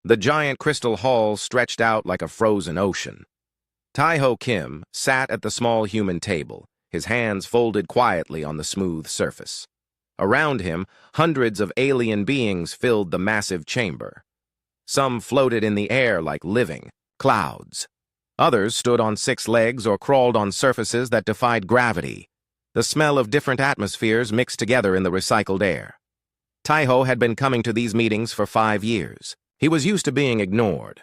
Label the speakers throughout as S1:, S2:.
S1: The giant crystal hall stretched out like a frozen ocean. Tai-Ho Kim sat at the small human table, his hands folded quietly on the smooth surface. Around him, hundreds of alien beings filled the massive chamber. Some floated in the air like living clouds. Others stood on 6 legs or crawled on surfaces that defied gravity. The smell of different atmospheres mixed together in the recycled air. Tai-Ho had been coming to these meetings for 5 years. He was used to being ignored.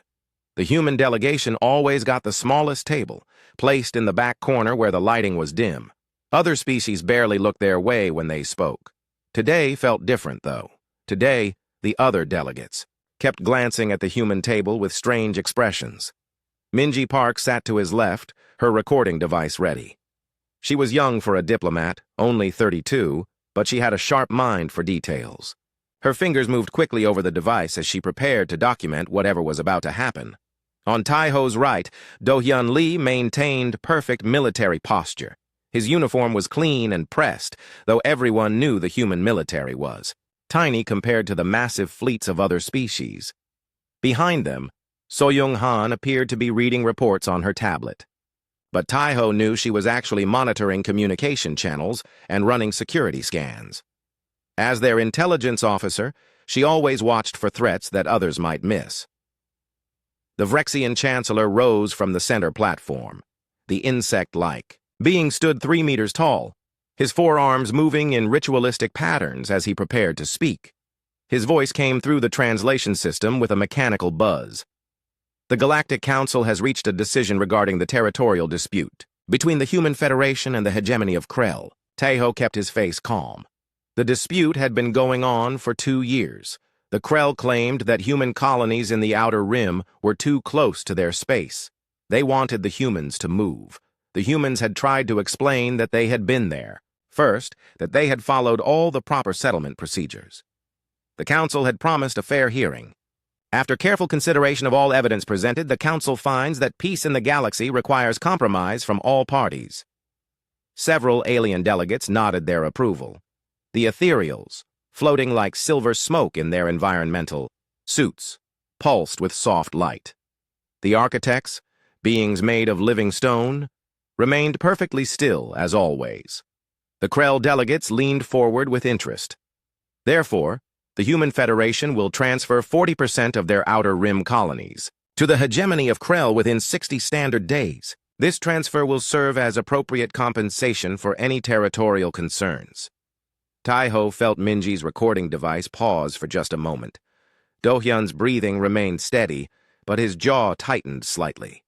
S1: The human delegation always got the smallest table, placed in the back corner where the lighting was dim. Other species barely looked their way when they spoke. Today felt different, though. Today, the other delegates kept glancing at the human table with strange expressions. Minji Park sat to his left, her recording device ready. She was young for a diplomat, only 32, but she had a sharp mind for details. Her fingers moved quickly over the device as she prepared to document whatever was about to happen. On Tai-Ho's right, Do-Hyun Lee maintained perfect military posture. His uniform was clean and pressed, though everyone knew the human military was tiny compared to the massive fleets of other species. Behind them, So-Young-Han appeared to be reading reports on her tablet. But Tai-Ho knew she was actually monitoring communication channels and running security scans. As their intelligence officer, she always watched for threats that others might miss. The Vrexian Chancellor rose from the center platform. The insect-like being stood 3 meters tall, his forearms moving in ritualistic patterns as he prepared to speak. His voice came through the translation system with a mechanical buzz. The Galactic Council has reached a decision regarding the territorial dispute between the Human Federation and the hegemony of Krell. Tai-Ho kept his face calm. The dispute had been going on for 2 years. The Krell claimed that human colonies in the Outer Rim were too close to their space. They wanted the humans to move. The humans had tried to explain that they had been there. First, that they had followed all the proper settlement procedures. The Council had promised a fair hearing. After careful consideration of all evidence presented, the Council finds that peace in the galaxy requires compromise from all parties. Several alien delegates nodded their approval. The ethereals, floating like silver smoke in their environmental suits, pulsed with soft light. The architects, beings made of living stone, remained perfectly still as always. The Krell delegates leaned forward with interest. Therefore, the Human Federation will transfer 40% of their Outer Rim colonies to the hegemony of Krell within 60 standard days. This transfer will serve as appropriate compensation for any territorial concerns. Tai-Ho felt Minji's recording device pause for just a moment. Do-Hyun's breathing remained steady, but his jaw tightened slightly.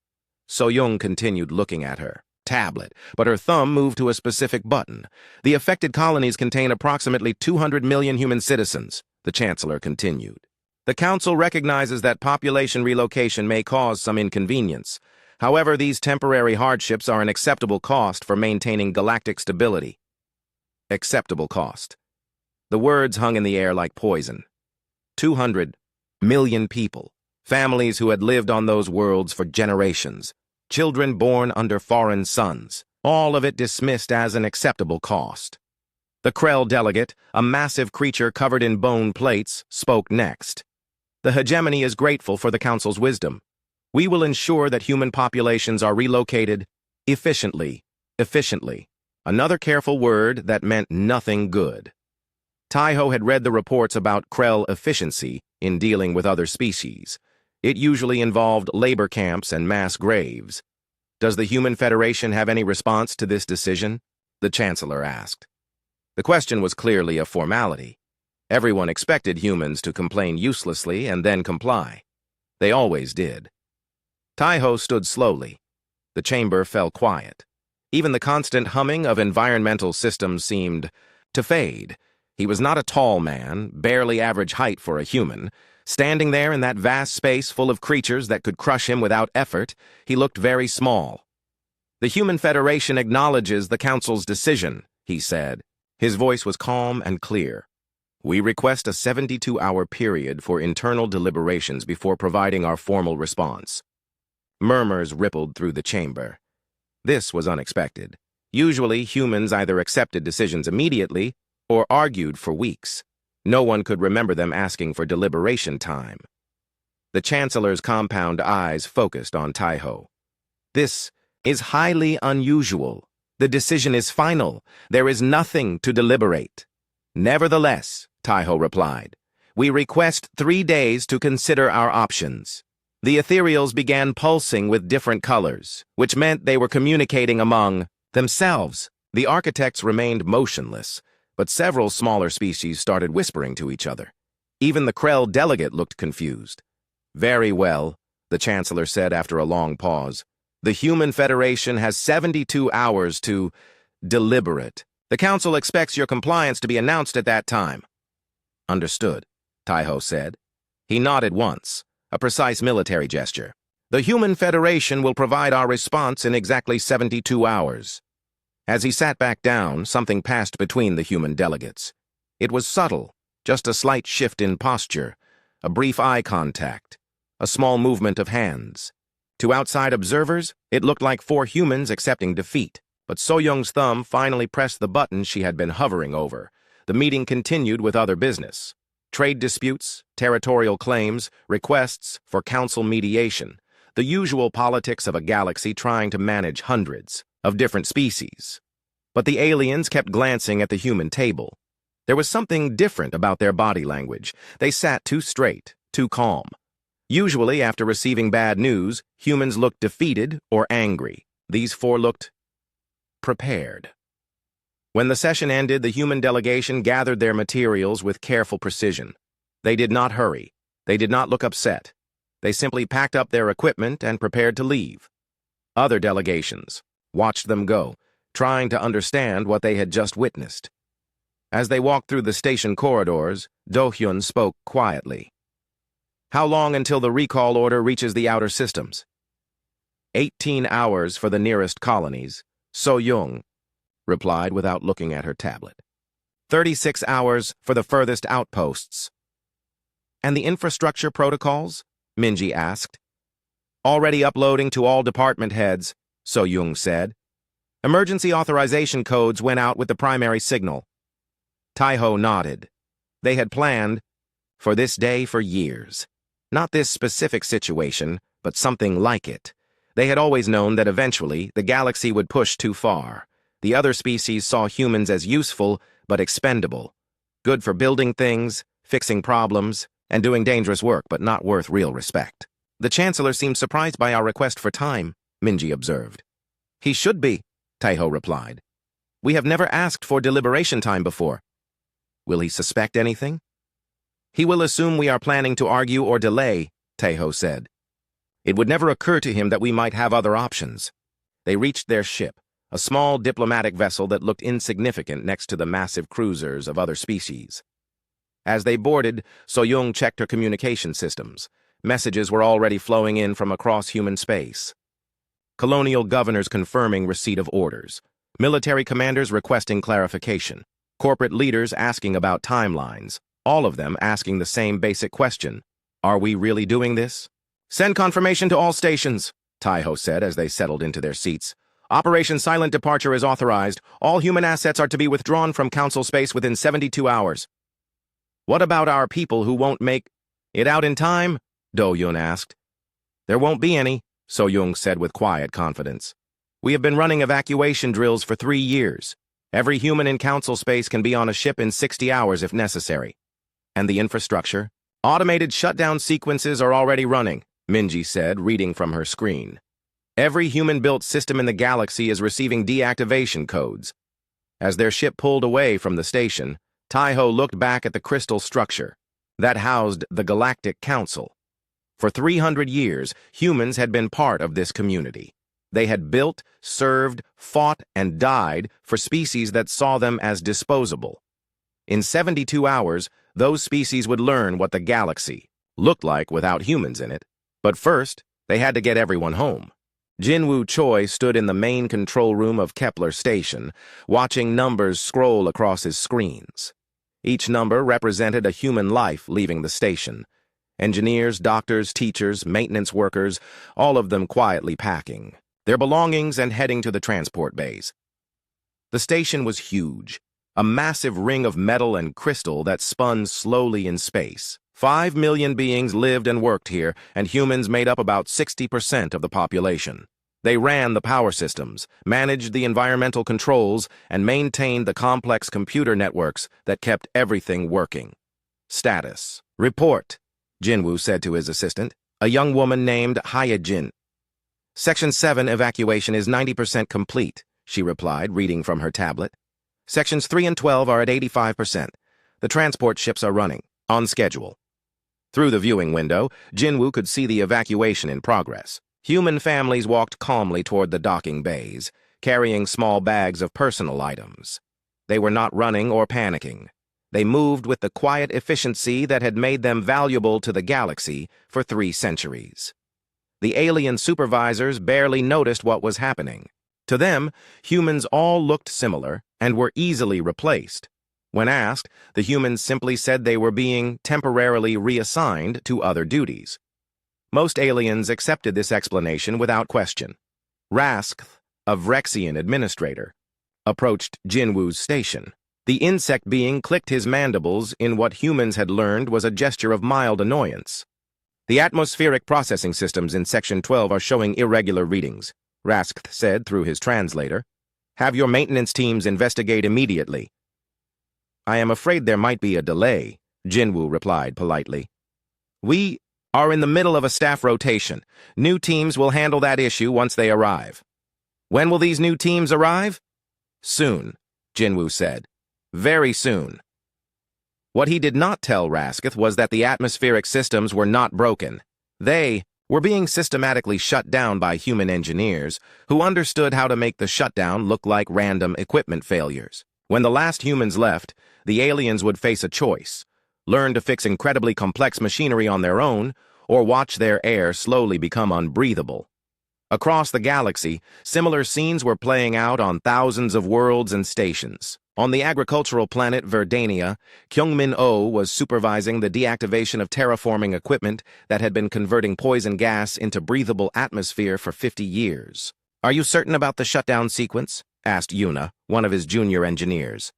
S1: So-Young continued looking at her tablet, but her thumb moved to a specific button. The affected colonies contain approximately 200 million human citizens, the Chancellor continued. The Council recognizes that population relocation may cause some inconvenience. However, these temporary hardships are an acceptable cost for maintaining galactic stability. Acceptable cost. The words hung in the air like poison. 200 million people, families who had lived on those worlds for generations, children born under foreign suns, all of it dismissed as an acceptable cost. The Krell delegate, a massive creature covered in bone plates, spoke next. The hegemony is grateful for the Council's wisdom. We will ensure that human populations are relocated efficiently. Another careful word that meant nothing good. Tai-Ho had read the reports about Krell efficiency in dealing with other species. It usually involved labor camps and mass graves. Does the Human Federation have any response to this decision? The Chancellor asked. The question was clearly a formality. Everyone expected humans to complain uselessly and then comply. They always did. Tai-Ho stood slowly. The chamber fell quiet. Even the constant humming of environmental systems seemed to fade. He was not a tall man, barely average height for a human. Standing there in that vast space full of creatures that could crush him without effort, he looked very small. The Human Federation acknowledges the Council's decision, he said. His voice was calm and clear. We request a 72-hour period for internal deliberations before providing our formal response. Murmurs rippled through the chamber. This was unexpected. Usually, humans either accepted decisions immediately or argued for weeks. No one could remember them asking for deliberation time. The Chancellor's compound eyes focused on Taiho. "This is highly unusual. The decision is final. There is nothing to deliberate." "Nevertheless," Taiho replied, "we request 3 days to consider our options." The ethereals began pulsing with different colors, which meant they were communicating among themselves. The architects remained motionless, but several smaller species started whispering to each other. Even the Krell delegate looked confused. "Very well," the Chancellor said after a long pause. "The Human Federation has 72 hours to deliberate. The Council expects your compliance to be announced at that time." "Understood," Taiho said. He nodded once, a precise military gesture. "The Human Federation will provide our response in exactly 72 hours. As he sat back down, something passed between the human delegates. It was subtle, just a slight shift in posture, a brief eye contact, a small movement of hands. To outside observers, it looked like 4 humans accepting defeat, but So-Young's thumb finally pressed the button she had been hovering over. The meeting continued with other business. Trade disputes, territorial claims, requests for council mediation, the usual politics of a galaxy trying to manage hundreds of different species. But the aliens kept glancing at the human table. There was something different about their body language. They sat too straight, too calm. Usually, after receiving bad news, humans looked defeated or angry. These 4 looked prepared. When the session ended, the human delegation gathered their materials with careful precision. They did not hurry. They did not look upset. They simply packed up their equipment and prepared to leave. Other delegations watched them go, trying to understand what they had just witnessed. As they walked through the station corridors, Do-hyun spoke quietly. "How long until the recall order reaches the outer systems?" 18 hours for the nearest colonies, So-Young replied without looking at her tablet. 36 hours for the furthest outposts. "And the infrastructure protocols?" Minji asked. "Already uploading to all department heads," So-Young said. "Emergency authorization codes went out with the primary signal." Taiho nodded. They had planned for this day for years. Not this specific situation, but something like it. They had always known that eventually the galaxy would push too far. The other species saw humans as useful but expendable. Good for building things, fixing problems, and doing dangerous work, but not worth real respect. "The Chancellor seemed surprised by our request for time," Minji observed. "He should be," Taiho replied. "We have never asked for deliberation time before." "Will he suspect anything?" "He will assume we are planning to argue or delay," Taiho said. "It would never occur to him that we might have other options." They reached their ship, a small diplomatic vessel that looked insignificant next to the massive cruisers of other species. As they boarded, So-Young checked her communication systems. Messages were already flowing in from across human space. Colonial governors confirming receipt of orders. Military commanders requesting clarification. Corporate leaders asking about timelines. All of them asking the same basic question. "Are we really doing this?" "Send confirmation to all stations," Taiho said as they settled into their seats. "Operation Silent Departure is authorized. All human assets are to be withdrawn from Council space within 72 hours. "What about our people who won't make it out in time?" Do-hyun asked. "There won't be any," So-Young said with quiet confidence. "We have been running evacuation drills for 3 years. Every human in Council space can be on a ship in 60 hours if necessary." "And the infrastructure?" "Automated shutdown sequences are already running," Minji said, reading from her screen. "Every human-built system in the galaxy is receiving deactivation codes." As their ship pulled away from the station, Taiho looked back at the crystal structure that housed the Galactic Council. For 300 years, humans had been part of this community. They had built, served, fought, and died for species that saw them as disposable. In 72 hours, those species would learn what the galaxy looked like without humans in it. But first, they had to get everyone home. Jinwoo Choi stood in the main control room of Kepler Station, watching numbers scroll across his screens. Each number represented a human life leaving the station. Engineers, doctors, teachers, maintenance workers, all of them quietly packing their belongings and heading to the transport bays. The station was huge, a massive ring of metal and crystal that spun slowly in space, 5 million beings lived and worked here, and humans made up about 60% of the population. They ran the power systems, managed the environmental controls, and maintained the complex computer networks that kept everything working. Status. Report, Jinwoo said to his assistant, a young woman named Hyejin. Section 7 evacuation is 90% complete, she replied, reading from her tablet. Sections 3 and 12 are at 85%. The transport ships are running, on schedule. Through the viewing window, Jinwoo could see the evacuation in progress. Human families walked calmly toward the docking bays, carrying small bags of personal items. They were not running or panicking. They moved with the quiet efficiency that had made them valuable to the galaxy for 3 centuries. The alien supervisors barely noticed what was happening. To them, humans all looked similar and were easily replaced. When asked, the humans simply said they were being temporarily reassigned to other duties. Most aliens accepted this explanation without question. Raskth, a Vrexian administrator, approached Jinwoo's station. The insect being clicked his mandibles in what humans had learned was a gesture of mild annoyance. The atmospheric processing systems in Section 12 are showing irregular readings, Raskth said through his translator. Have your maintenance teams investigate immediately. I am afraid there might be a delay, Jinwoo replied politely. We are in the middle of a staff rotation. New teams will handle that issue once they arrive. When will these new teams arrive? Soon, Jinwoo said. Very soon. What he did not tell Raskth was that the atmospheric systems were not broken. They were being systematically shut down by human engineers who understood how to make the shutdown look like random equipment failures. When the last humans left, the aliens would face a choice: learn to fix incredibly complex machinery on their own, or watch their air slowly become unbreathable. Across the galaxy, similar scenes were playing out on thousands of worlds and stations. On the agricultural planet Verdania, Kyungmin-Oh was supervising the deactivation of terraforming equipment that had been converting poison gas into breathable atmosphere for 50 years. Are you certain about the shutdown sequence? Asked Yuna, one of his junior engineers.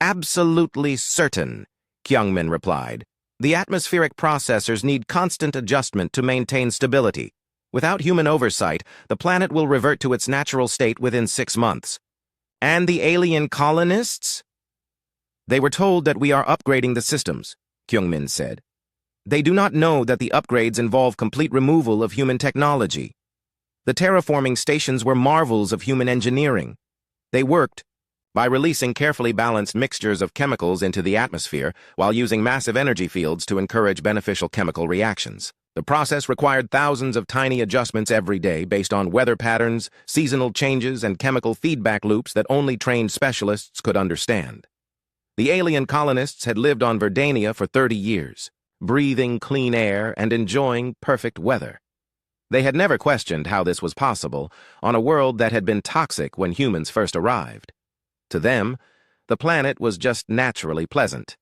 S1: Absolutely certain, Kyungmin replied. The atmospheric processors need constant adjustment to maintain stability. Without human oversight, the planet will revert to its natural state within 6 months. And the alien colonists? They were told that we are upgrading the systems, Kyungmin said. They do not know that the upgrades involve complete removal of human technology. The terraforming stations were marvels of human engineering. They worked by releasing carefully balanced mixtures of chemicals into the atmosphere while using massive energy fields to encourage beneficial chemical reactions. The process required thousands of tiny adjustments every day based on weather patterns, seasonal changes, and chemical feedback loops that only trained specialists could understand. The alien colonists had lived on Verdania for 30 years, breathing clean air and enjoying perfect weather. They had never questioned how this was possible on a world that had been toxic when humans first arrived. To them, the planet was just naturally pleasant.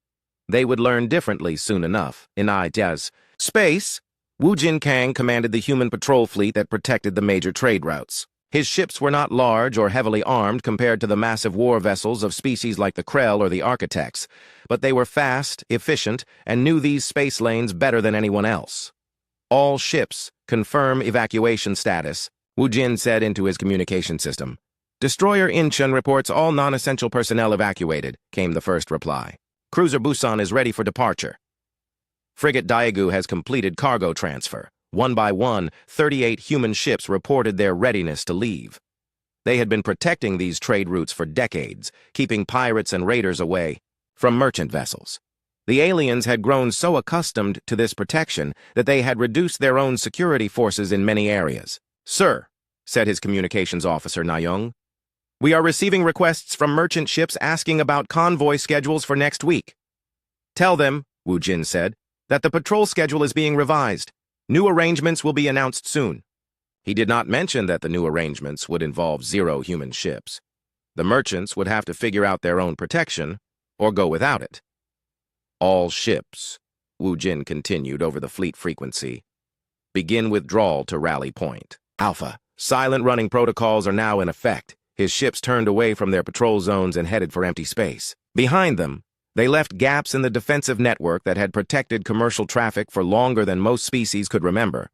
S1: They would learn differently soon enough. In Ida's space, Wu Jinkang commanded the human patrol fleet that protected the major trade routes. His ships were not large or heavily armed compared to the massive war vessels of species like the Krell or the Architects, but they were fast, efficient, and knew these space lanes better than anyone else. All ships confirm evacuation status, Wu Jin said into his communication system. Destroyer Incheon reports all non-essential personnel evacuated, came the first reply. Cruiser Busan is ready for departure. Frigate Daegu has completed cargo transfer. One by one, 38 human ships reported their readiness to leave. They had been protecting these trade routes for decades, keeping pirates and raiders away from merchant vessels. The aliens had grown so accustomed to this protection that they had reduced their own security forces in many areas. Sir, said his communications officer Nayoung, we are receiving requests from merchant ships asking about convoy schedules for next week. Tell them, Wu Jin said, that the patrol schedule is being revised. New arrangements will be announced soon. He did not mention that the new arrangements would involve 0 human ships. The merchants would have to figure out their own protection or go without it. All ships, Wu Jin continued over the fleet frequency, begin withdrawal to rally point. Alpha, silent running protocols are now in effect. His ships turned away from their patrol zones and headed for empty space. Behind them, They left gaps in the defensive network that had protected commercial traffic for longer than most species could remember.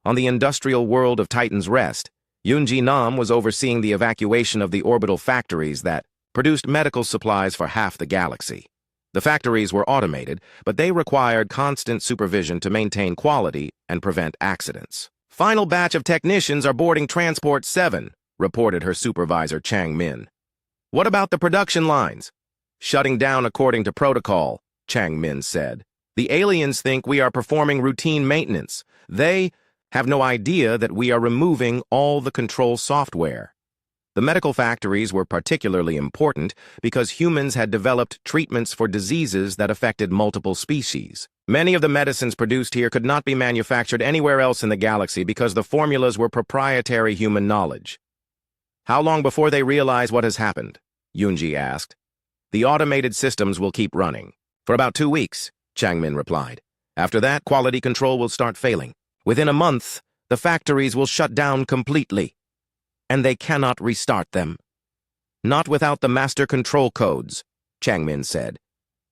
S1: On the industrial world of Titan's Rest, Yunji Nam was overseeing the evacuation of the orbital factories that produced medical supplies for half the galaxy. The factories were automated, but they required constant supervision to maintain quality and prevent accidents. "Final batch of technicians are boarding Transport 7, reported her supervisor Chang Min. "What about the production lines?" "Shutting down according to protocol," Chang Min said. "The aliens think we are performing routine maintenance. They have no idea that we are removing all the control software." The medical factories were particularly important because humans had developed treatments for diseases that affected multiple species. Many of the medicines produced here could not be manufactured anywhere else in the galaxy because the formulas were proprietary human knowledge. "How long before they realize what has happened?" Yunji asked. "The automated systems will keep running." "For about 2 weeks," Changmin replied. "After that, quality control will start failing. Within a month, the factories will shut down completely. And they cannot restart them." "Not without the master control codes," Changmin said.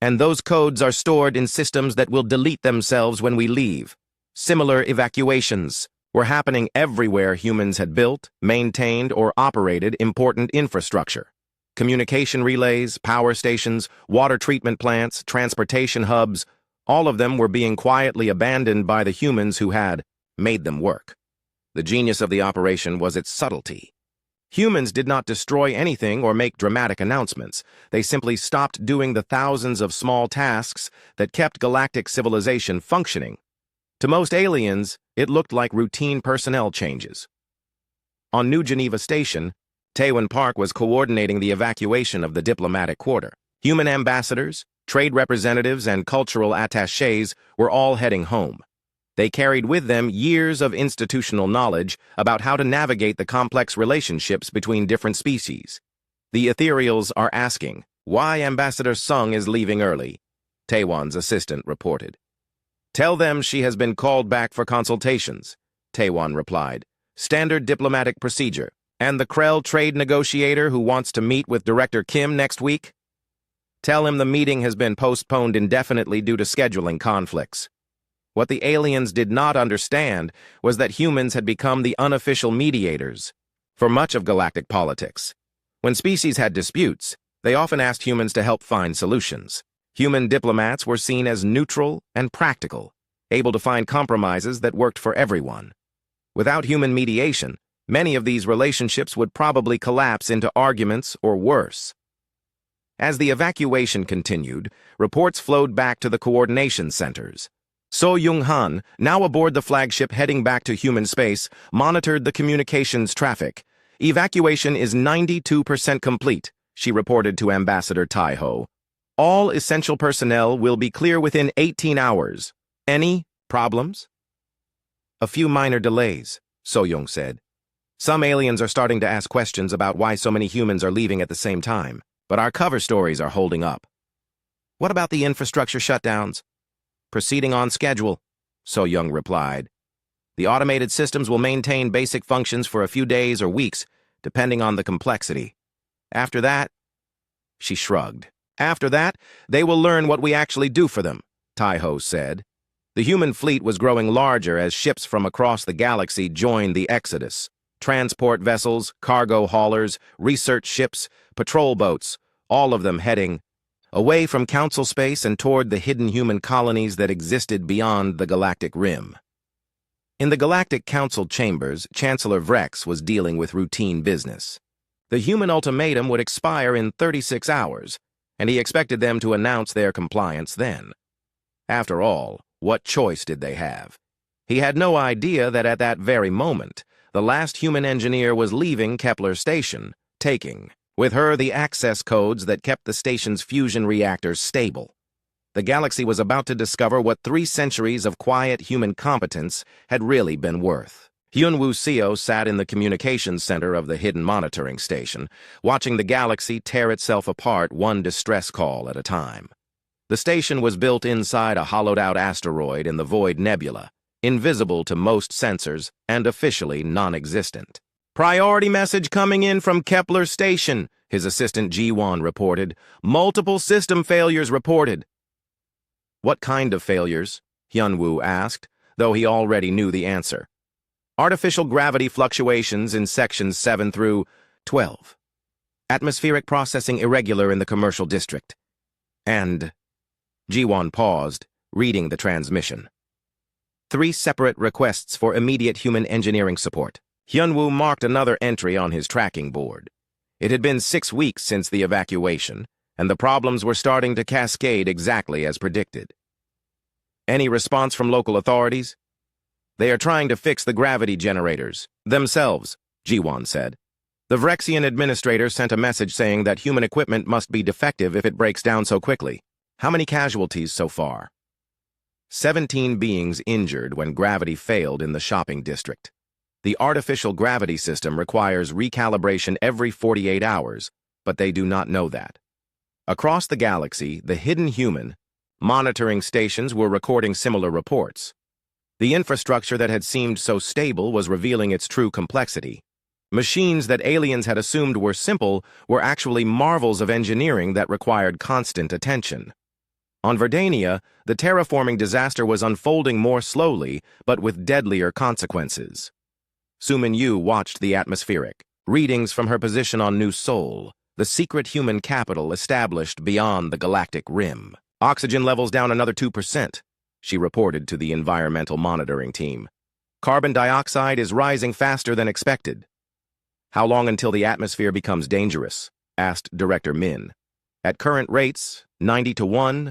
S1: "And those codes are stored in systems that will delete themselves when we leave. Similar evacuations were happening everywhere humans had built, maintained, or operated important infrastructure. Communication relays, power stations, water treatment plants, transportation hubs, all of them were being quietly abandoned by the humans who had made them work. The genius of the operation was its subtlety. Humans did not destroy anything or make dramatic announcements. They simply stopped doing the thousands of small tasks that kept galactic civilization functioning. To most aliens, it looked like routine personnel changes. On New Geneva Station, Taewon Park was coordinating the evacuation of the diplomatic quarter. Human ambassadors, trade representatives, and cultural attachés were all heading home. They carried with them years of institutional knowledge about how to navigate the complex relationships between different species. "The ethereals are asking why Ambassador Sung is leaving early," Taewon's assistant reported. "Tell them she has been called back for consultations," Taewon replied. "Standard diplomatic procedure. And the Krell trade negotiator who wants to meet with Director Kim next week? Tell him the meeting has been postponed indefinitely due to scheduling conflicts." What the aliens did not understand was that humans had become the unofficial mediators for much of galactic politics. When species had disputes, they often asked humans to help find solutions. Human diplomats were seen as neutral and practical, able to find compromises that worked for everyone. Without human mediation, many of these relationships would probably collapse into arguments or worse. As the evacuation continued, reports flowed back to the coordination centers. So Jung-han, now aboard the flagship heading back to human space, monitored the communications traffic. "Evacuation is 92% complete," she reported to Ambassador Tai-ho. "All essential personnel will be clear within 18 hours. Any problems?" "A few minor delays," So-young said. "Some aliens are starting to ask questions about why so many humans are leaving at the same time, but our cover stories are holding up." "What about the infrastructure shutdowns?" "Proceeding on schedule," So-young replied. "The automated systems will maintain basic functions for a few days or weeks, depending on the complexity. After that," she shrugged. "After that, they will learn what we actually do for them," Tai-ho said. The human fleet was growing larger as ships from across the galaxy joined the exodus. Transport vessels, cargo haulers, research ships, patrol boats, all of them heading away from Council space and toward the hidden human colonies that existed beyond the galactic rim. In the Galactic Council chambers, Chancellor Vrex was dealing with routine business. The human ultimatum would expire in 36 hours, and he expected them to announce their compliance then. After all, what choice did they have? He had no idea that at that very moment, the last human engineer was leaving Kepler Station, taking with her the access codes that kept the station's fusion reactors stable. The galaxy was about to discover what 3 centuries of quiet human competence had really been worth. Hyun-woo Seo sat in the communications center of the hidden monitoring station, watching the galaxy tear itself apart one distress call at a time. The station was built inside a hollowed-out asteroid in the Void Nebula, invisible to most sensors and officially non-existent. "Priority message coming in from Kepler Station," his assistant Ji-won reported. Multiple system failures reported. What kind of failures? Hyun-woo asked, though he already knew the answer. Artificial gravity fluctuations in sections 7 through 12. Atmospheric processing irregular in the commercial district. And... Ji-won paused, reading the transmission. 3 separate requests for immediate human engineering support. Hyun-woo marked another entry on his tracking board. It had been 6 weeks since the evacuation, and the problems were starting to cascade exactly as predicted. Any response from local authorities? They are trying to fix the gravity generators themselves, Ji-won said. The Vrexian administrator sent a message saying that human equipment must be defective if it breaks down so quickly. How many casualties so far? 17 beings injured when gravity failed in the shopping district. The artificial gravity system requires recalibration every 48 hours, but they do not know that. Across the galaxy, the hidden human monitoring stations were recording similar reports. The infrastructure that had seemed so stable was revealing its true complexity. Machines that aliens had assumed were simple were actually marvels of engineering that required constant attention. On Verdania, the terraforming disaster was unfolding more slowly, but with deadlier consequences. Sumin Yu watched the atmospheric readings from her position on New Sol, the secret human capital established beyond the galactic rim. Oxygen levels down another 2%, she reported to the environmental monitoring team. Carbon dioxide is rising faster than expected. How long until the atmosphere becomes dangerous? Asked Director Min. At current rates, 90 to 1,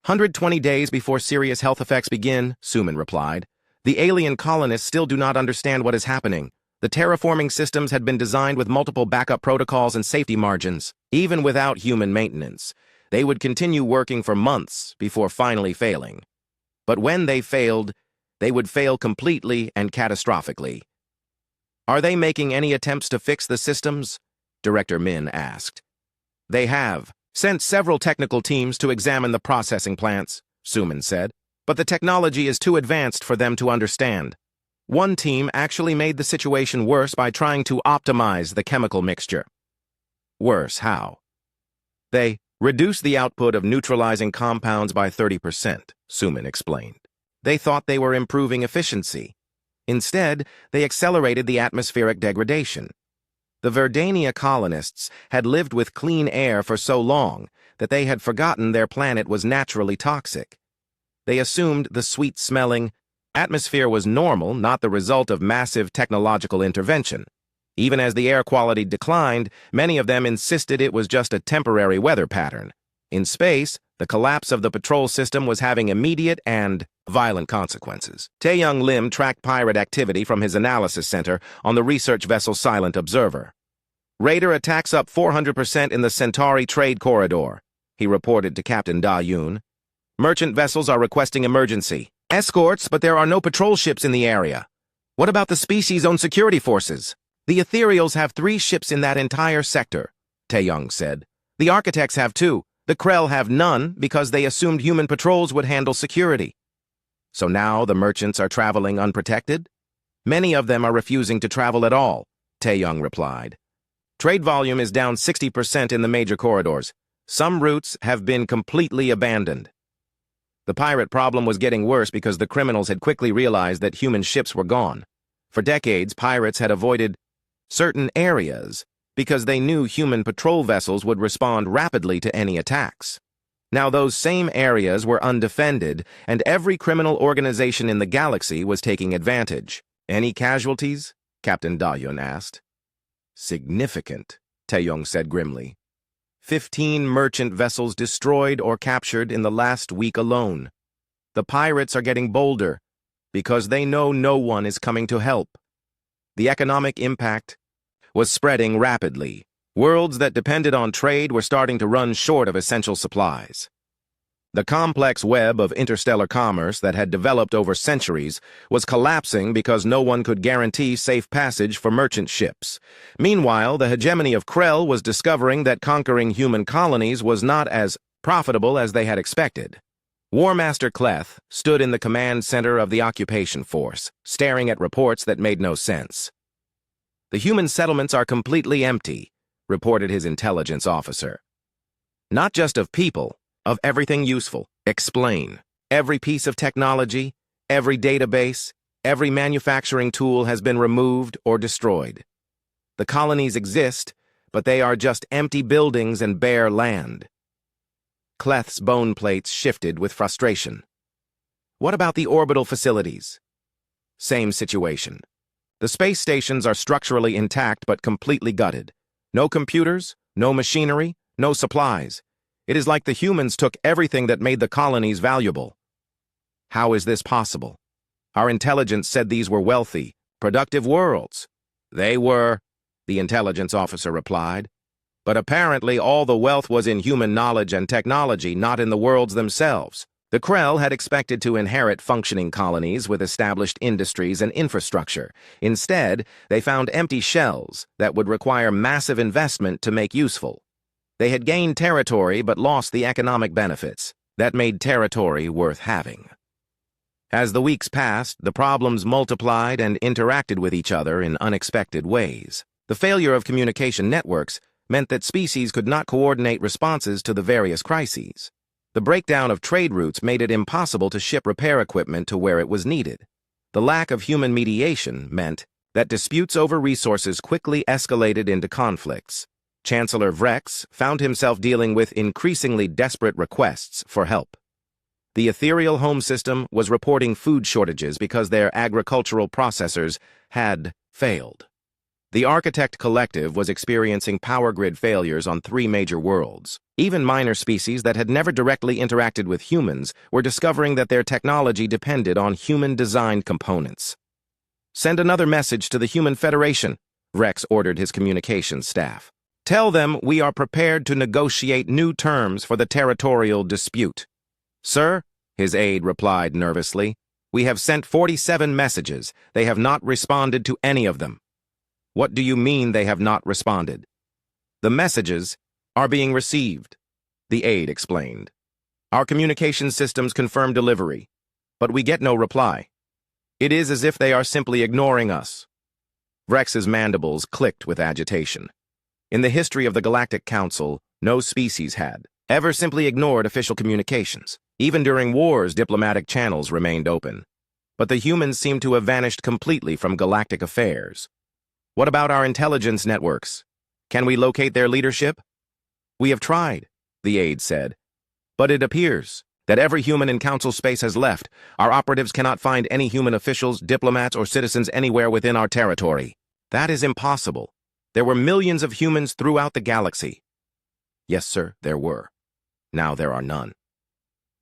S1: 120 days before serious health effects begin, Sumin replied. The alien colonists still do not understand what is happening. The terraforming systems had been designed with multiple backup protocols and safety margins. Even without human maintenance, they would continue working for months before finally failing. But when they failed, they would fail completely and catastrophically. Are they making any attempts to fix the systems? Director Min asked. They have sent several technical teams to examine the processing plants, Sumin said. But the technology is too advanced for them to understand. One team actually made the situation worse by trying to optimize the chemical mixture. Worse, how? They reduced the output of neutralizing compounds by 30%, Sumin explained. They thought they were improving efficiency. Instead, they accelerated the atmospheric degradation. The Verdania colonists had lived with clean air for so long that they had forgotten their planet was naturally toxic. They assumed the sweet-smelling atmosphere was normal, not the result of massive technological intervention. Even as the air quality declined, many of them insisted it was just a temporary weather pattern. In space, the collapse of the patrol system was having immediate and violent consequences. Tae-young Lim tracked pirate activity from his analysis center on the research vessel Silent Observer. Raider attacks up 400% in the Centauri trade corridor, he reported to Captain Da-yoon. Merchant vessels are requesting emergency escorts, but there are no patrol ships in the area. What about the species-owned security forces? The Ethereals have 3 ships in that entire sector, Tae-young said. The Architects have 2. The Krell have none because they assumed human patrols would handle security. So now the merchants are traveling unprotected? Many of them are refusing to travel at all, Tae-young replied. Trade volume is down 60% in the major corridors. Some routes have been completely abandoned. The pirate problem was getting worse because the criminals had quickly realized that human ships were gone. For decades, pirates had avoided certain areas because they knew human patrol vessels would respond rapidly to any attacks. Now those same areas were undefended, and every criminal organization in the galaxy was taking advantage. Any casualties? Captain Da-yoon asked. Significant, Tae-young said grimly. 15 merchant vessels destroyed or captured in the last week alone. The pirates are getting bolder because they know no one is coming to help. The economic impact was spreading rapidly. Worlds that depended on trade were starting to run short of essential supplies. The complex web of interstellar commerce that had developed over centuries was collapsing because no one could guarantee safe passage for merchant ships. Meanwhile, the hegemony of Krell was discovering that conquering human colonies was not as profitable as they had expected. War Master Cleth stood in the command center of the occupation force, staring at reports that made no sense. The human settlements are completely empty, reported his intelligence officer. Not just of people, of everything useful. Explain. Every piece of technology, every database, every manufacturing tool has been removed or destroyed. The colonies exist, but they are just empty buildings and bare land. Cleth's bone plates shifted with frustration. What about the orbital facilities? Same situation. The space stations are structurally intact but completely gutted. No computers, no machinery, no supplies. It is like the humans took everything that made the colonies valuable. How is this possible? Our intelligence said these were wealthy, productive worlds. They were, the intelligence officer replied. But apparently all the wealth was in human knowledge and technology, not in the worlds themselves. The Krell had expected to inherit functioning colonies with established industries and infrastructure. Instead, they found empty shells that would require massive investment to make useful. They had gained territory but lost the economic benefits that made territory worth having. As the weeks passed, the problems multiplied and interacted with each other in unexpected ways. The failure of communication networks meant that species could not coordinate responses to the various crises. The breakdown of trade routes made it impossible to ship repair equipment to where it was needed. The lack of human mediation meant that disputes over resources quickly escalated into conflicts. Chancellor Vrex found himself dealing with increasingly desperate requests for help. The ethereal home system was reporting food shortages because their agricultural processors had failed. The Architect Collective was experiencing power grid failures on 3 major worlds. Even minor species that had never directly interacted with humans were discovering that their technology depended on human-designed components. Send another message to the Human Federation, Rex ordered his communications staff. Tell them we are prepared to negotiate new terms for the territorial dispute. Sir, his aide replied nervously, we have sent 47 messages. They have not responded to any of them. What do you mean they have not responded? The messages are being received, the aide explained. Our communication systems confirm delivery, but we get no reply. It is as if they are simply ignoring us. Rex's mandibles clicked with agitation. In the history of the Galactic Council, no species had ever simply ignored official communications. Even during wars, diplomatic channels remained open. But the humans seemed to have vanished completely from galactic affairs. What about our intelligence networks? Can we locate their leadership? We have tried, the aide said. But it appears that every human in Council space has left. Our operatives cannot find any human officials, diplomats, or citizens anywhere within our territory. That is impossible. There were millions of humans throughout the galaxy. Yes, sir, there were. Now there are none.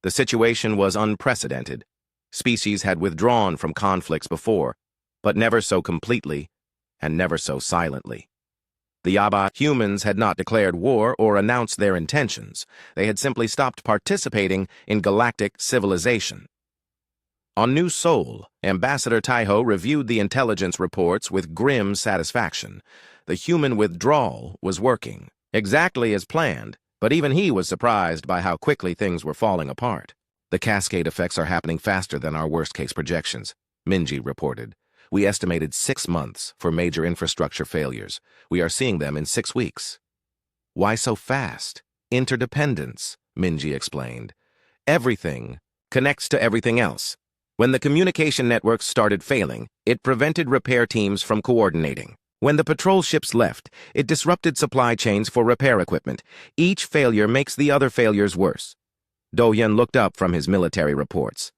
S1: The situation was unprecedented. Species had withdrawn from conflicts before, but never so completely and never so silently. The Yaba humans had not declared war or announced their intentions. They had simply stopped participating in galactic civilization. On New Sol, Ambassador Taiho reviewed the intelligence reports with grim satisfaction. The human withdrawal was working, exactly as planned, but even he was surprised by how quickly things were falling apart. The cascade effects are happening faster than our worst-case projections, Minji reported. We estimated 6 months for major infrastructure failures. We are seeing them in 6 weeks. Why so fast? Interdependence, Minji explained. Everything connects to everything else. When the communication networks started failing, it prevented repair teams from coordinating. When the patrol ships left, it disrupted supply chains for repair equipment. Each failure makes the other failures worse. Doyen looked up from his military reports.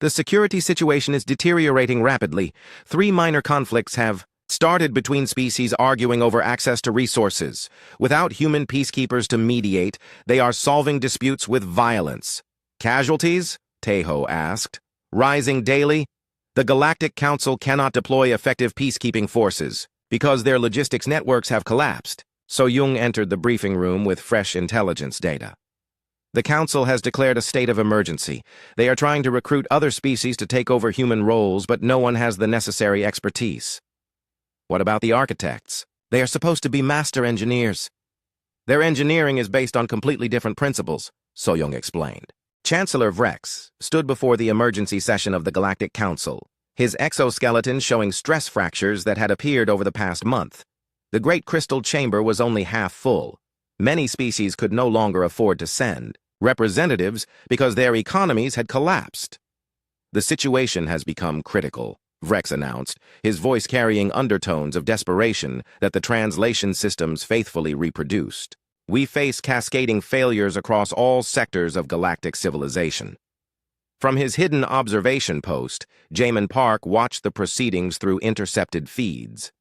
S1: The security situation is deteriorating rapidly. 3 minor conflicts have started between species arguing over access to resources. Without human peacekeepers to mediate, they are solving disputes with violence. Casualties? Taiho asked. Rising daily? The Galactic Council cannot deploy effective peacekeeping forces because their logistics networks have collapsed. So Jung entered the briefing room with fresh intelligence data. The Council has declared a state of emergency. They are trying to recruit other species to take over human roles, but no one has the necessary expertise. What about the architects? They are supposed to be master engineers. Their engineering is based on completely different principles, So-Young explained. Chancellor Vrex stood before the emergency session of the Galactic Council, his exoskeleton showing stress fractures that had appeared over the past month. The great crystal chamber was only half full. Many species could no longer afford to send representatives because their economies had collapsed. The situation has become critical, Vrex announced, his voice carrying undertones of desperation that the translation systems faithfully reproduced. We face cascading failures across all sectors of galactic civilization. From his hidden observation post, Jamin Park watched the proceedings through intercepted feeds.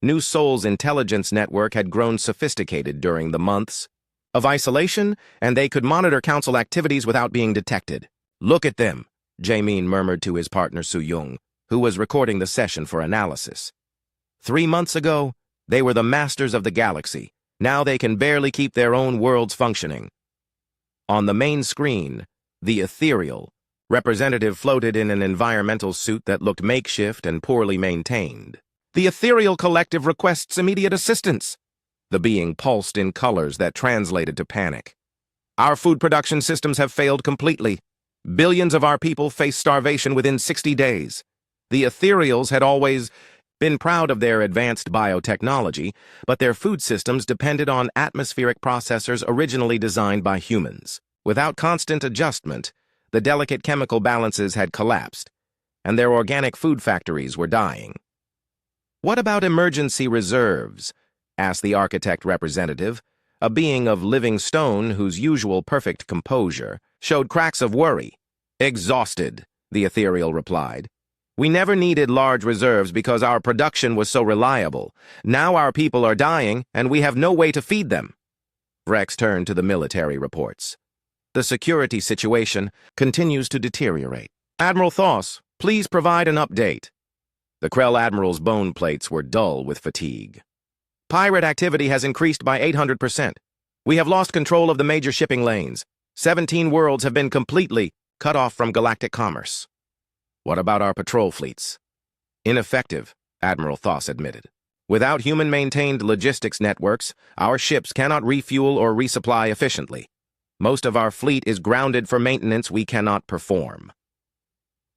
S1: New Sol's intelligence network had grown sophisticated during the months of isolation, and they could monitor council activities without being detected. "Look at them," Jamin murmured to his partner Su-Yung, who was recording the session for analysis. 3 months ago, they were the masters of the galaxy. Now they can barely keep their own worlds functioning. On the main screen, the ethereal representative floated in an environmental suit that looked makeshift and poorly maintained. "The ethereal collective requests immediate assistance." The being pulsed in colors that translated to panic. "Our food production systems have failed completely. Billions of our people face starvation within 60 days. The ethereals had always been proud of their advanced biotechnology, but their food systems depended on atmospheric processors originally designed by humans. Without constant adjustment, the delicate chemical balances had collapsed, and their organic food factories were dying." "What about emergency reserves?" asked the architect representative, a being of living stone whose usual perfect composure showed cracks of worry. "Exhausted," the ethereal replied. "We never needed large reserves because our production was so reliable. Now our people are dying, and we have no way to feed them." Vrex turned to the military reports. "The security situation continues to deteriorate. Admiral Thoss, please provide an update." The Krell Admiral's bone plates were dull with fatigue. "Pirate activity has increased by 800%. We have lost control of the major shipping lanes. 17 worlds have been completely cut off from galactic commerce." "What about our patrol fleets?" "Ineffective," Admiral Thoss admitted. "Without human-maintained logistics networks, our ships cannot refuel or resupply efficiently. Most of our fleet is grounded for maintenance we cannot perform."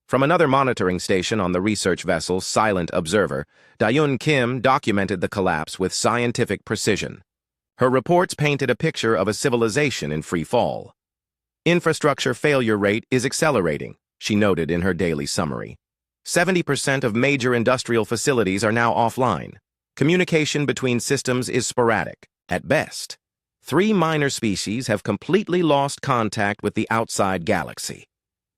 S1: From another monitoring station on the research vessel Silent Observer, Dayun Kim documented the collapse with scientific precision. Her reports painted a picture of a civilization in free fall. "Infrastructure failure rate is accelerating," she noted in her daily summary. 70% of major industrial facilities are now offline. Communication between systems is sporadic, at best. 3 minor species have completely lost contact with the outside galaxy.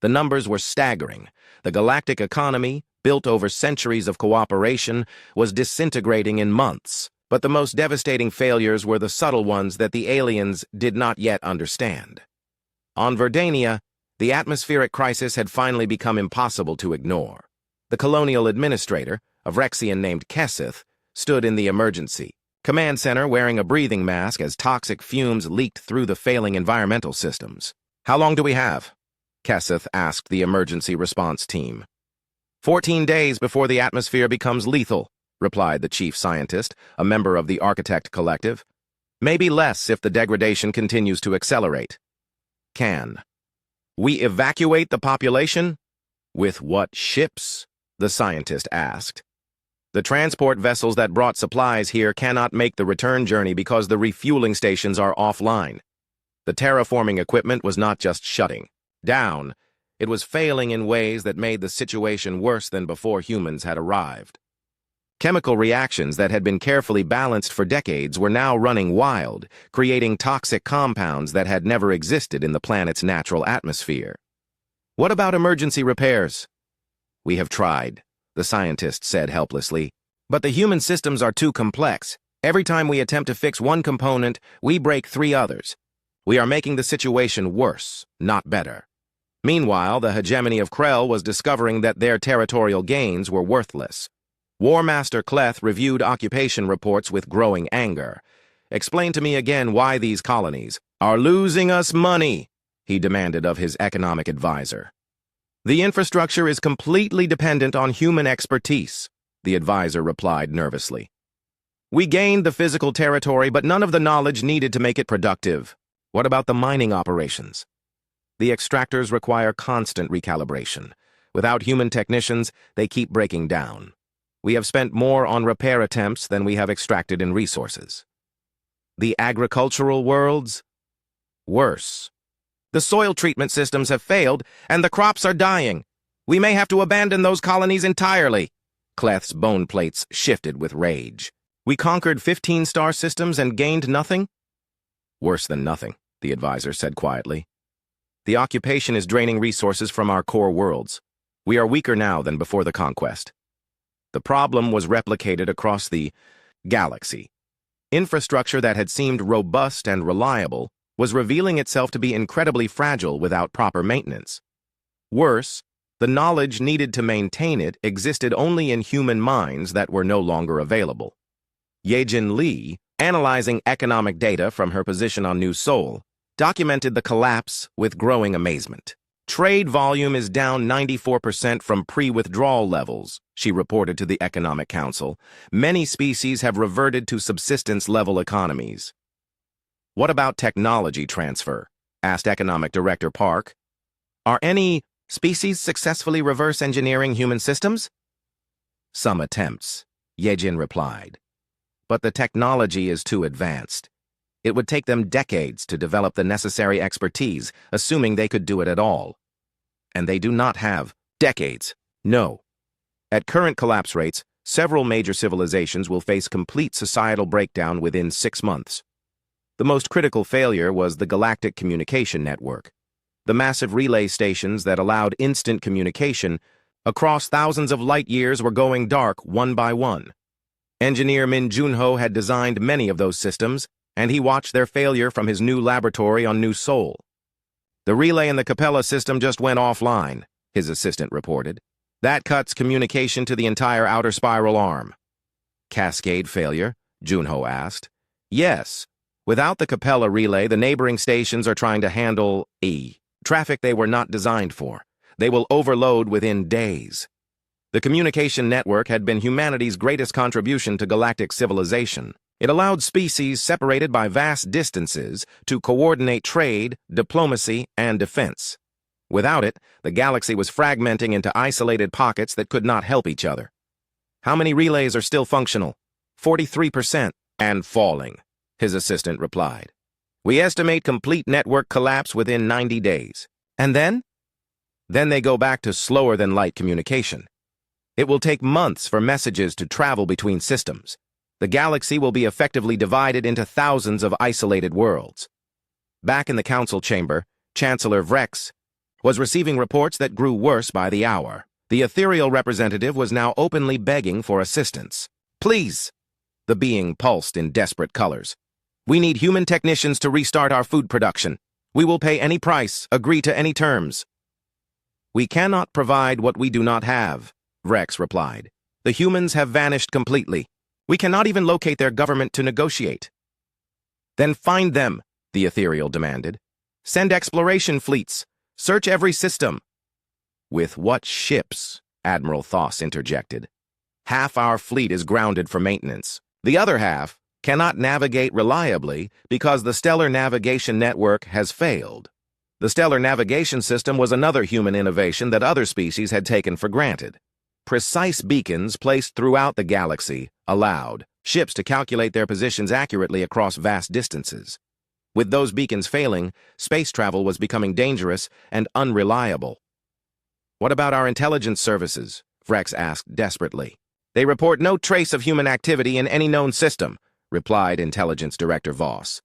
S1: The numbers were staggering. The galactic economy, built over centuries of cooperation, was disintegrating in months. But the most devastating failures were the subtle ones that the aliens did not yet understand. On Verdania, the atmospheric crisis had finally become impossible to ignore. The colonial administrator, a Vrexian named Kesseth, stood in the emergency command center wearing a breathing mask as toxic fumes leaked through the failing environmental systems. "How long do we have?" Kesseth asked the emergency response team. 14 days before the atmosphere becomes lethal," replied the chief scientist, a member of the Architect Collective. "Maybe less if the degradation continues to accelerate." "Can we evacuate the population?" "With what ships?" the scientist asked. "The transport vessels that brought supplies here cannot make the return journey because the refueling stations are offline." The terraforming equipment was not just shutting down, it was failing in ways that made the situation worse than before humans had arrived. Chemical reactions that had been carefully balanced for decades were now running wild, creating toxic compounds that had never existed in the planet's natural atmosphere. "What about emergency repairs?" "We have tried," the scientist said helplessly. "But the human systems are too complex. Every time we attempt to fix one component, we break 3 others. We are making the situation worse, not better." Meanwhile, the hegemony of Krell was discovering that their territorial gains were worthless. War Master Kleth reviewed occupation reports with growing anger. "Explain to me again why these colonies are losing us money," he demanded of his economic advisor. "The infrastructure is completely dependent on human expertise," the advisor replied nervously. "We gained the physical territory, but none of the knowledge needed to make it productive. What about the mining operations?" "The extractors require constant recalibration. Without human technicians, they keep breaking down." We have spent more on repair attempts than we have extracted in resources. The agricultural worlds? Worse. The soil treatment systems have failed, and the crops are dying. We may have to abandon those colonies entirely. Cleth's bone plates shifted with rage. We conquered 15 star systems and gained nothing? Worse than nothing, the advisor said quietly. The occupation is draining resources from our core worlds. We are weaker now than before the conquest. The problem was replicated across the galaxy. Infrastructure that had seemed robust and reliable was revealing itself to be incredibly fragile without proper maintenance. Worse, the knowledge needed to maintain it existed only in human minds that were no longer available. Yejin Li, analyzing economic data from her position on New Seoul, documented the collapse with growing amazement. Trade volume is down 94% from pre-withdrawal levels, she reported to the Economic Council. Many species have reverted to subsistence-level economies. What about technology transfer? Asked Economic Director Park. Are any species successfully reverse engineering human systems? Some attempts, Yejin replied. But the technology is too advanced. It would take them decades to develop the necessary expertise, assuming they could do it at all. And they do not have decades. No. At current collapse rates, several major civilizations will face complete societal breakdown within 6 months. The most critical failure was the Galactic Communication Network. The massive relay stations that allowed instant communication across thousands of light years were going dark one by one. Engineer Min Junho had designed many of those systems, and he watched their failure from his new laboratory on New Seoul. The relay in the Capella system just went offline, his assistant reported. That cuts communication to the entire outer spiral arm. Cascade failure? Junho asked. Yes. Without the Capella relay, the neighboring stations are trying to handle traffic they were not designed for. They will overload within days. The communication network had been humanity's greatest contribution to galactic civilization. It allowed species separated by vast distances to coordinate trade, diplomacy, and defense. Without it, the galaxy was fragmenting into isolated pockets that could not help each other. How many relays are still functional? 43%, and falling, his assistant replied. We estimate complete network collapse within 90 days. And then? Then they go back to slower-than-light communication. It will take months for messages to travel between systems. The galaxy will be effectively divided into thousands of isolated worlds. Back in the council chamber, Chancellor Vrex was receiving reports that grew worse by the hour. The ethereal representative was now openly begging for assistance. Please! The being pulsed in desperate colors. We need human technicians to restart our food production. We will pay any price, agree to any terms. We cannot provide what we do not have, Vrex replied. The humans have vanished completely. We cannot even locate their government to negotiate. Then find them, the ethereal demanded. Send exploration fleets. Search every system. With what ships? Admiral Thoss interjected. Half our fleet is grounded for maintenance. The other half cannot navigate reliably because the stellar navigation network has failed. The stellar navigation system was another human innovation that other species had taken for granted. Precise beacons placed throughout the galaxy allowed ships to calculate their positions accurately across vast distances. With those beacons failing, space travel was becoming dangerous and unreliable. What about our intelligence services? Vrex asked desperately. They report no trace of human activity in any known system, replied Intelligence Director Voss.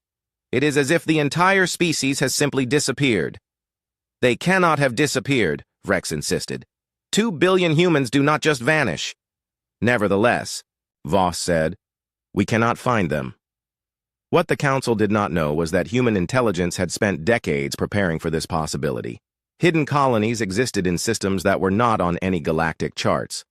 S1: It is as if the entire species has simply disappeared. They cannot have disappeared, Vrex insisted. 2 billion humans do not just vanish. Nevertheless, Voss said, we cannot find them. What the Council did not know was that human intelligence had spent decades preparing for this possibility. Hidden colonies existed in systems that were not on any galactic charts.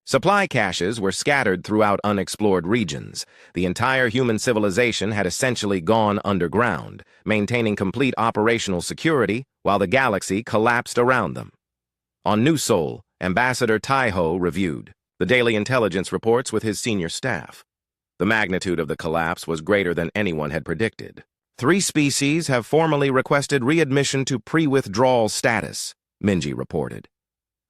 S1: Supply caches were scattered throughout unexplored regions. The entire human civilization had essentially gone underground, maintaining complete operational security while the galaxy collapsed around them. On New Seoul, Ambassador Taiho reviewed the daily intelligence reports with his senior staff. The magnitude of the collapse was greater than anyone had predicted. 3 species have formally requested readmission to pre-withdrawal status, Minji reported.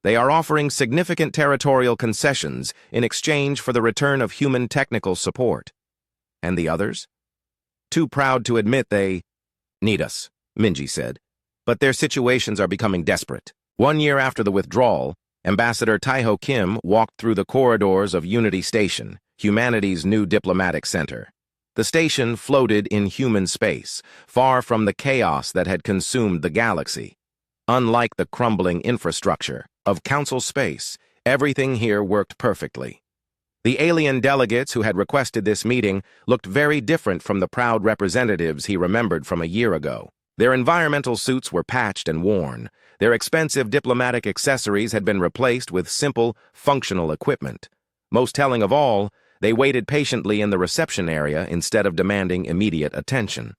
S1: They are offering significant territorial concessions in exchange for the return of human technical support. And the others? Too proud to admit they need us, Minji said. But their situations are becoming desperate. 1 year after the withdrawal, Ambassador Taiho Kim walked through the corridors of Unity Station, humanity's new diplomatic center. The station floated in human space, far from the chaos that had consumed the galaxy. Unlike the crumbling infrastructure of Council space, everything here worked perfectly. The alien delegates who had requested this meeting looked very different from the proud representatives he remembered from a year ago. Their environmental suits were patched and worn. Their expensive diplomatic accessories had been replaced with simple, functional equipment. Most telling of all, they waited patiently in the reception area instead of demanding immediate attention.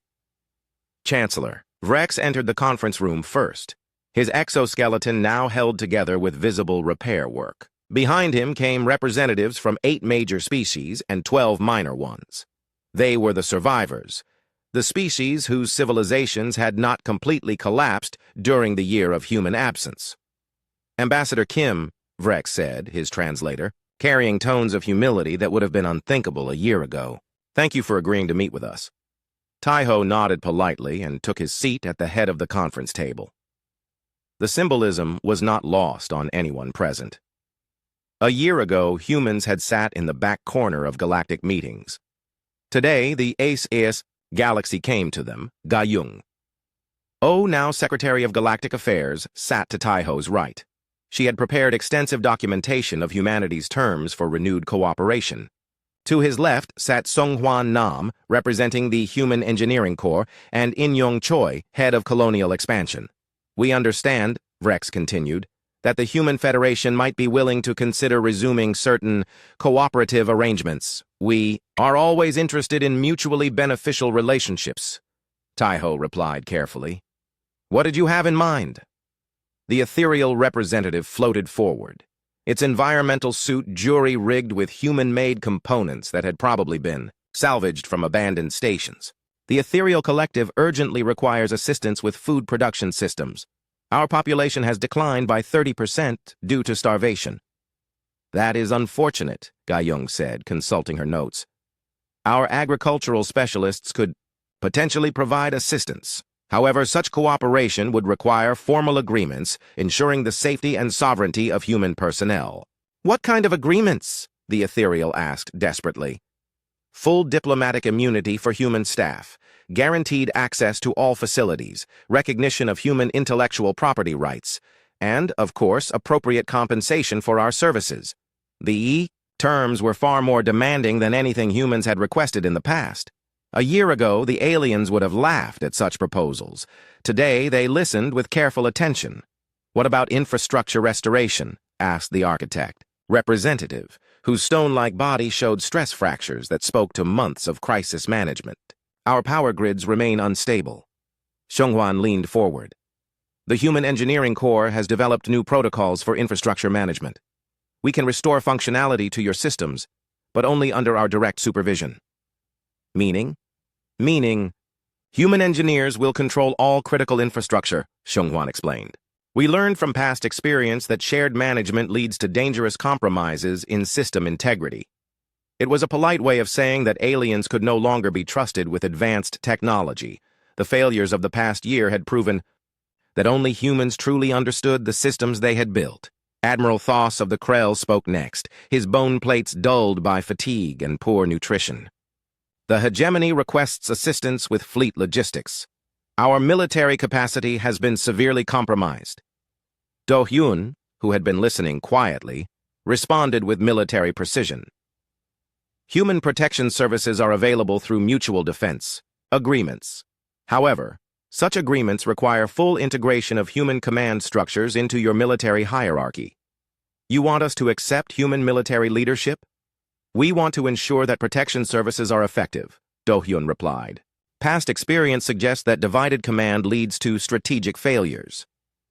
S1: Chancellor Vrex entered the conference room first, his exoskeleton now held together with visible repair work. Behind him came representatives from 8 major species and 12 minor ones. They were the survivors, the species whose civilizations had not completely collapsed during the year of human absence. Ambassador Kim, Vrex said, his translator, carrying tones of humility that would have been unthinkable a year ago. Thank you for agreeing to meet with us. Taiho nodded politely and took his seat at the head of the conference table. The symbolism was not lost on anyone present. A year ago, humans had sat in the back corner of galactic meetings. Today, the ACE galaxy came to them, Gayung. Now Secretary of Galactic Affairs, sat to Taiho's right. She had prepared extensive documentation of humanity's terms for renewed cooperation. To his left sat Songhwan Nam, representing the Human Engineering Corps, and In-Yong Choi, head of Colonial Expansion. We understand, Vrex continued, that the Human Federation might be willing to consider resuming certain cooperative arrangements. We are always interested in mutually beneficial relationships, Taiho replied carefully. What did you have in mind? The ethereal representative floated forward, its environmental suit jury-rigged with human-made components that had probably been salvaged from abandoned stations. The ethereal collective urgently requires assistance with food production systems. Our population has declined by 30% due to starvation. That is unfortunate, Gayung said, consulting her notes. Our agricultural specialists could potentially provide assistance. However, such cooperation would require formal agreements ensuring the safety and sovereignty of human personnel. What kind of agreements? The ethereal asked desperately. Full diplomatic immunity for human staff, guaranteed access to all facilities, recognition of human intellectual property rights, and, of course, appropriate compensation for our services. The terms were far more demanding than anything humans had requested in the past. A year ago, the aliens would have laughed at such proposals. Today, they listened with careful attention. What about infrastructure restoration? Asked the architect, representative, whose stone-like body showed stress fractures that spoke to months of crisis management. Our power grids remain unstable. Xionghuan leaned forward. The Human Engineering Corps has developed new protocols for infrastructure management. We can restore functionality to your systems, but only under our direct supervision. Meaning, human engineers will control all critical infrastructure, Xionghuan explained. We learned from past experience that shared management leads to dangerous compromises in system integrity. It was a polite way of saying that aliens could no longer be trusted with advanced technology. The failures of the past year had proven that only humans truly understood the systems they had built. Admiral Thoss of the Krell spoke next, his bone plates dulled by fatigue and poor nutrition. The hegemony requests assistance with fleet logistics. Our military capacity has been severely compromised. Do Hyun, who had been listening quietly, responded with military precision. Human protection services are available through mutual defense agreements. However, such agreements require full integration of human command structures into your military hierarchy. You want us to accept human military leadership? We want to ensure that protection services are effective, Do Hyun replied. Past experience suggests that divided command leads to strategic failures.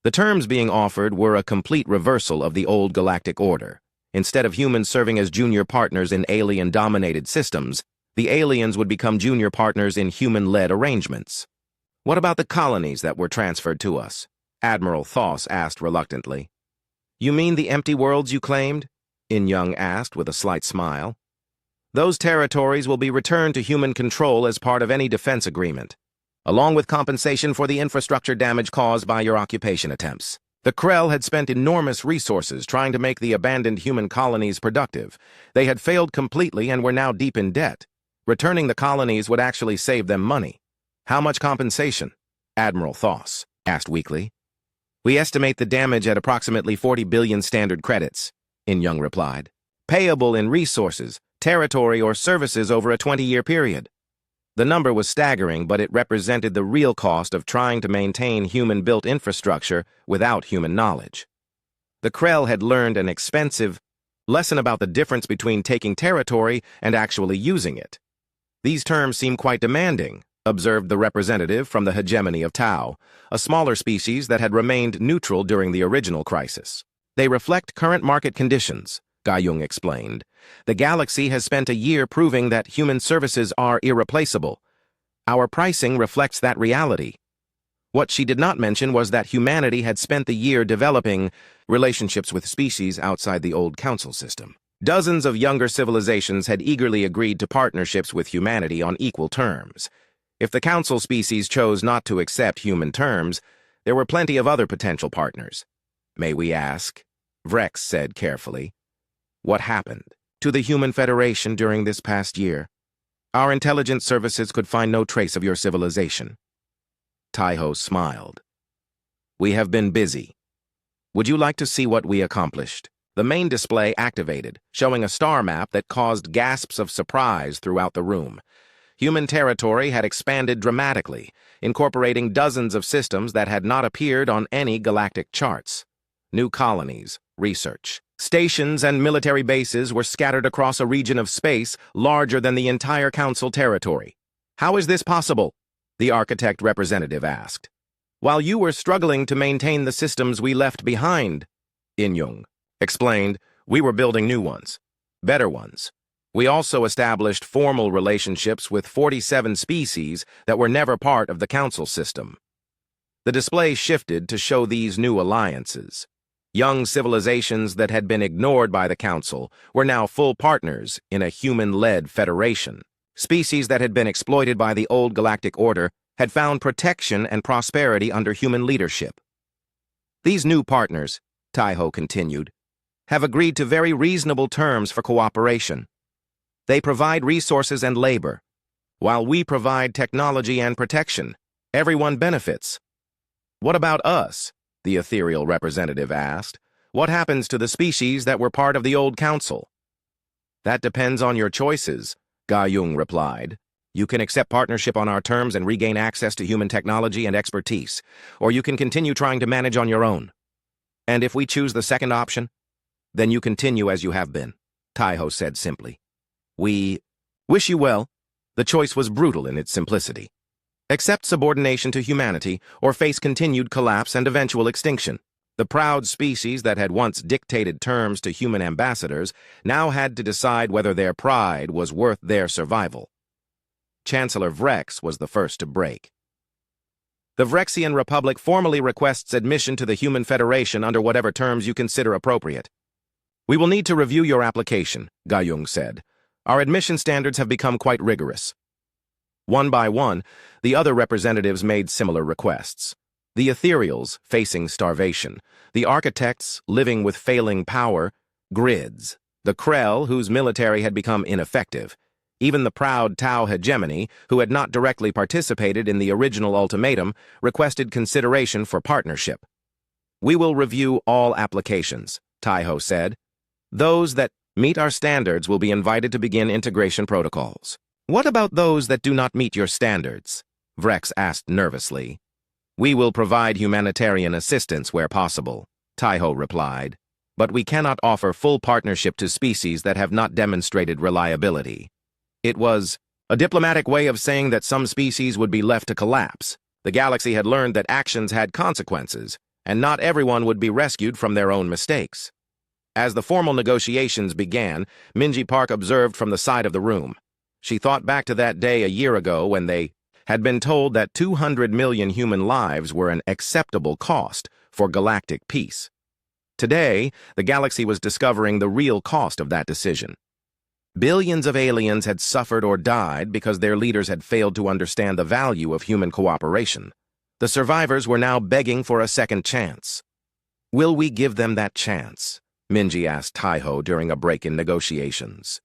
S1: The terms being offered were a complete reversal of the old galactic order. Instead of humans serving as junior partners in alien-dominated systems, the aliens would become junior partners in human-led arrangements. What about the colonies that were transferred to us? Admiral Thoss asked reluctantly. You mean the empty worlds you claimed? In-Young asked with a slight smile. Those territories will be returned to human control as part of any defense agreement, along with compensation for the infrastructure damage caused by your occupation attempts. The Krell had spent enormous resources trying to make the abandoned human colonies productive. They had failed completely and were now deep in debt. Returning the colonies would actually save them money. How much compensation? Admiral Thoss asked weakly. We estimate the damage at approximately 40 billion standard credits, In-Young replied. Payable in resources, territory, or services over a 20-year period. The number was staggering, but it represented the real cost of trying to maintain human-built infrastructure without human knowledge. The Krell had learned an expensive lesson about the difference between taking territory and actually using it. These terms seem quite demanding, observed the representative from the hegemony of Tau, a smaller species that had remained neutral during the original crisis. They reflect current market conditions, Ga-Jung explained. The galaxy has spent a year proving that human services are irreplaceable. Our pricing reflects that reality. What she did not mention was that humanity had spent the year developing relationships with species outside the old council system. Dozens of younger civilizations had eagerly agreed to partnerships with humanity on equal terms. If the council species chose not to accept human terms, there were plenty of other potential partners. May we ask? Vrex said carefully. What happened to the Human Federation during this past year? Our intelligence services could find no trace of your civilization. Taiho smiled. We have been busy. Would you like to see what we accomplished? The main display activated, showing a star map that caused gasps of surprise throughout the room. Human territory had expanded dramatically, incorporating dozens of systems that had not appeared on any galactic charts. New colonies, research, stations, and military bases were scattered across a region of space larger than the entire council territory. How is this possible? The architect representative asked. While you were struggling to maintain the systems we left behind, In-Young explained, we were building new ones, better ones. We also established formal relationships with 47 species that were never part of the council system. The display shifted to show these new alliances. Young civilizations that had been ignored by the council were now full partners in a human-led federation. Species that had been exploited by the old galactic order had found protection and prosperity under human leadership. These new partners, Taiho continued, have agreed to very reasonable terms for cooperation. They provide resources and labor. While we provide technology and protection, everyone benefits. What about us? The ethereal representative asked. What happens to the species that were part of the old council? That depends on your choices, Ga-Jung replied. You can accept partnership on our terms and regain access to human technology and expertise, or you can continue trying to manage on your own. And if we choose the second option, then you continue as you have been, Taiho said simply. We wish you well. The choice was brutal in its simplicity. Accept subordination to humanity or face continued collapse and eventual extinction. The proud species that had once dictated terms to human ambassadors now had to decide whether their pride was worth their survival. Chancellor Vrex was the first to break. The Vrexian Republic formally requests admission to the Human Federation under whatever terms you consider appropriate. We will need to review your application, Ga-Jung said. Our admission standards have become quite rigorous. One by one, the other representatives made similar requests. The ethereals, facing starvation. The architects, living with failing power. Grids. The Krell, whose military had become ineffective. Even the proud Tau hegemony, who had not directly participated in the original ultimatum, requested consideration for partnership. We will review all applications, Taiho said. Those that meet our standards will be invited to begin integration protocols. What about those that do not meet your standards? Vrex asked nervously. We will provide humanitarian assistance where possible, Taiho replied. But we cannot offer full partnership to species that have not demonstrated reliability. It was a diplomatic way of saying that some species would be left to collapse. The galaxy had learned that actions had consequences, and not everyone would be rescued from their own mistakes. As the formal negotiations began, Minji Park observed from the side of the room. She thought back to that day a year ago when they had been told that 200 million human lives were an acceptable cost for galactic peace. Today, the galaxy was discovering the real cost of that decision. Billions of aliens had suffered or died because their leaders had failed to understand the value of human cooperation. The survivors were now begging for a second chance. "Will we give them that chance?" Minji asked Taiho during a break in negotiations.